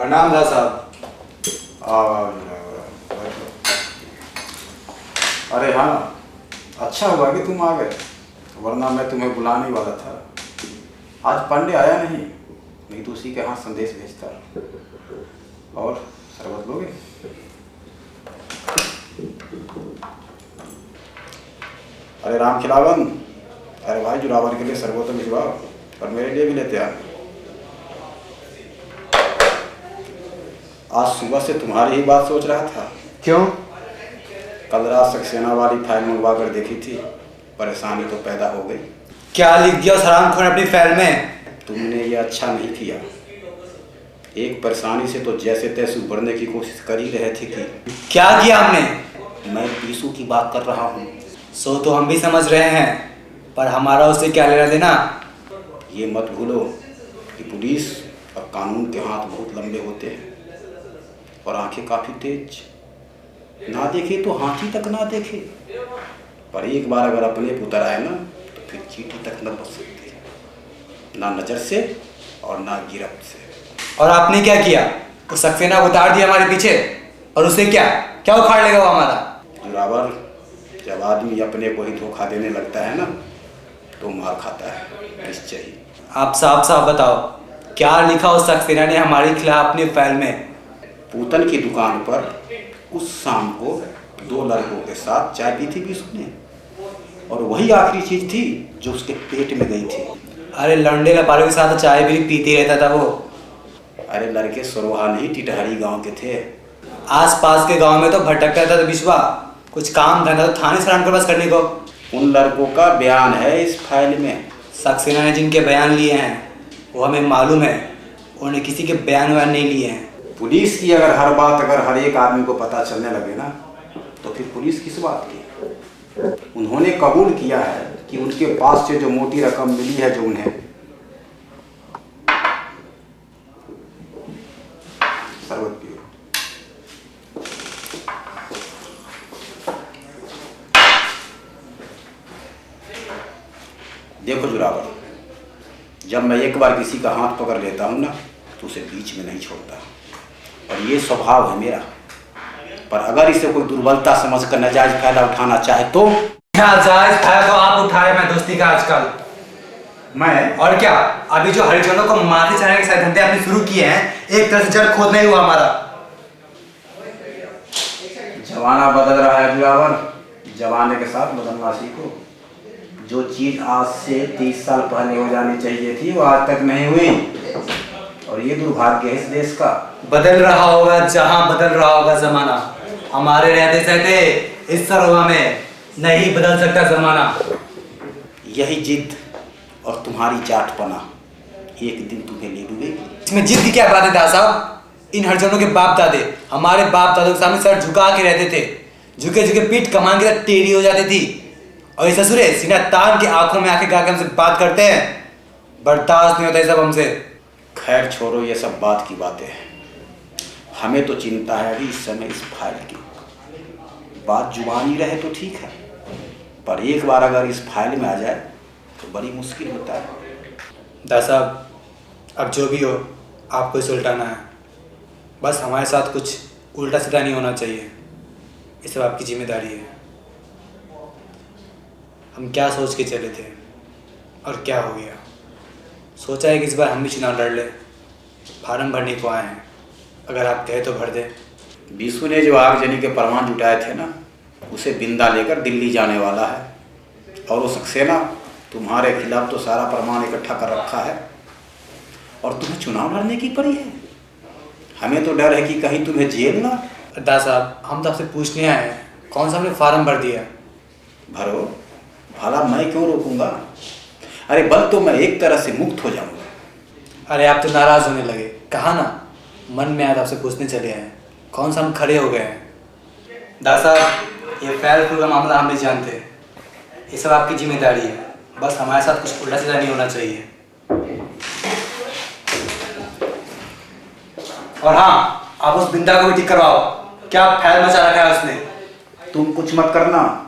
प्रणाम दा साहब। अरे हाँ, अच्छा हुआ कि तुम आ गए, वरना मैं तुम्हें बुलाने वाला था। आज पांडे आया नहीं तो उसी के हाथ संदेश भेजता। और शरबत लोगे? अरे राम खिलावन, अरे भाई जुरावर के लिए शरबत तो भिजवाओ और मेरे लिए भी लेते आ। आज सुबह से तुम्हारी ही बात सोच रहा था। क्यों? कल रात सक्सेना वाली फाइल मंगवा कर देखी थी, परेशानी तो पैदा हो गई। क्या लिख दिया उस हरामखोर ने अपनी फाइल में? तुमने ये अच्छा नहीं किया। एक परेशानी से तो जैसे तैसे उभरने की कोशिश कर ही रहे थे कि क्या किया हमने? मैं पीसू की बात कर रहा हूँ। सो तो हम भी समझ रहे हैं, पर हमारा उससे क्या लेना देना? ये मत भूलो कि पुलिस और कानून के हाथ बहुत लंबे होते हैं और आंखें काफ़ी तेज। ना देखे तो हाथी तक ना देखे, पर एक बार अगर अपने पुत्र आए ना तो फिर चींटी तक न बच सकती, ना नज़र से और ना गिरफ्त से। और आपने क्या किया? उस सक्सेना को उतार दिया हमारे पीछे, और उसे क्या क्या उखाड़ लेगा वो हमारा? जुरावर, जब आदमी अपने को ही धोखा देने लगता है ना तो मार खाता है, निश्चय ही। आप साफ साफ बताओ, क्या लिखा उस सक्सेना ने हमारे खिलाफ अपनी फाइल में? पूतन की दुकान पर उस शाम को 2 लड़कों के साथ चाय पी थी बीसू ने, और वही आखिरी चीज थी जो उसके पेट में गई थी। अरे लंडे लपाड़ों के साथ चाय भी पीते रहता था वो। अरे लड़के सरोहा नहीं टिटहरी गांव के थे। आस पास के गांव में तो भटकता था विश्वा, कुछ काम धंधा तो थाने सलाम के पास करने को। उन लड़कों का बयान है इस फाइल में। सक्सेना ने जिनके बयान लिए हैं वो हमें मालूम है, उन्होंने किसी के बयान नहीं लिए हैं। पुलिस की अगर हर बात अगर हर एक आदमी को पता चलने लगे ना तो फिर पुलिस किस बात की? उन्होंने कबूल किया है कि उनके पास से जो मोटी रकम मिली है, जो उन्हें शरबत पियो। देखो जुरावर, जब मैं एक बार किसी का हाथ पकड़ लेता हूं ना तो उसे बीच में नहीं छोड़ता, और ये स्वभाव है मेरा। पर अगर इसे कोई दुर्बलता समझकर नाजायज फायदा उठाना चाहे तो नाजायज फायदा तो आप उठाए मैं दोस्ती का आजकल। मैं और क्या, अभी जो हरिजनों को मारने चढ़ाने के साथ धंधे आपने शुरू किए हैं, एक तरह से जड़ खोदना ही हुआ हमारा। जमाना बदल रहा है जुरावर, जमाने के साथ बदलना सीखो। जो चीज आज से 30 साल पहले हो जानी चाहिए थी वो आज तक नहीं हुई, और ये दुर्भाग्य है इस देश का। बदल रहा होगा जहां बदल रहा होगा जमाना, हमारे रहते सहते इस सरोवा में नहीं बदल सकता जमाना। यही जिद और तुम्हारी जाटपना एक दिन तुम्हें ले डूबेगी। इसमें जिद की क्या बात है दादा साहब? इन हरिजनों के बाप दादे हमारे बाप दादों के सामने सर झुका के रहते थे, झुके झुके पीठ कमान के साथ टेढ़ी हो जाती थी, और ये ससुरे सीना तान के आंखों में आंखें गाके हमसे बात करते हैं। बर्दाश्त नहीं होता ये सब हमसे। खैर छोड़ो ये सब बात की बातें हैं, हमें तो चिंता है अभी इस समय इस फाइल की। बात जुबानी रहे तो ठीक है, पर एक बार अगर इस फाइल में आ जाए तो बड़ी मुश्किल होता है। दादा साहब, अब जो भी हो आपको इसे उल्टाना है, बस हमारे साथ कुछ उल्टा सीधा नहीं होना चाहिए, ये सब आपकी जिम्मेदारी है। हम क्या सोच के चले थे और क्या हो गया? सोचा है कि इस बार हम भी चुनाव लड़ ले, फार्म भरने को आए हैं, अगर आप कहे तो भर दे। बीसू ने जो आगजनी के प्रमाण जुटाए थे ना, उसे बिंदा लेकर दिल्ली जाने वाला है, और वो सक्सेना तुम्हारे खिलाफ तो सारा प्रमाण इकट्ठा कर रखा है, और तुम्हें चुनाव लड़ने की पड़ी है। हमें तो डर है कि कहीं तुम्हें जेल ना। दादा साहब, हम तो आपसे पूछने आए हैं, कौन सा हमने फार्म भर दिया? भरो, भला मैं क्यों रोकूंगा? अरे बल तो मैं एक तरह से मुक्त हो जाऊंगा। अरे आप तो नाराज होने लगे, कहा ना मन में आया था आपसे पूछने चले आए, कौन सा हम खड़े हो गए हैं? दादा साहब, ये फैल फूल का मामला हम नहीं जानते, ये सब आपकी जिम्मेदारी है, बस हमारे साथ कुछ उल्टा सीधा नहीं होना चाहिए। और हाँ, आप उस बिंदा को भी ठीक करवाओ, क्या फैल मचा रखा है उसने। तुम कुछ मत करना,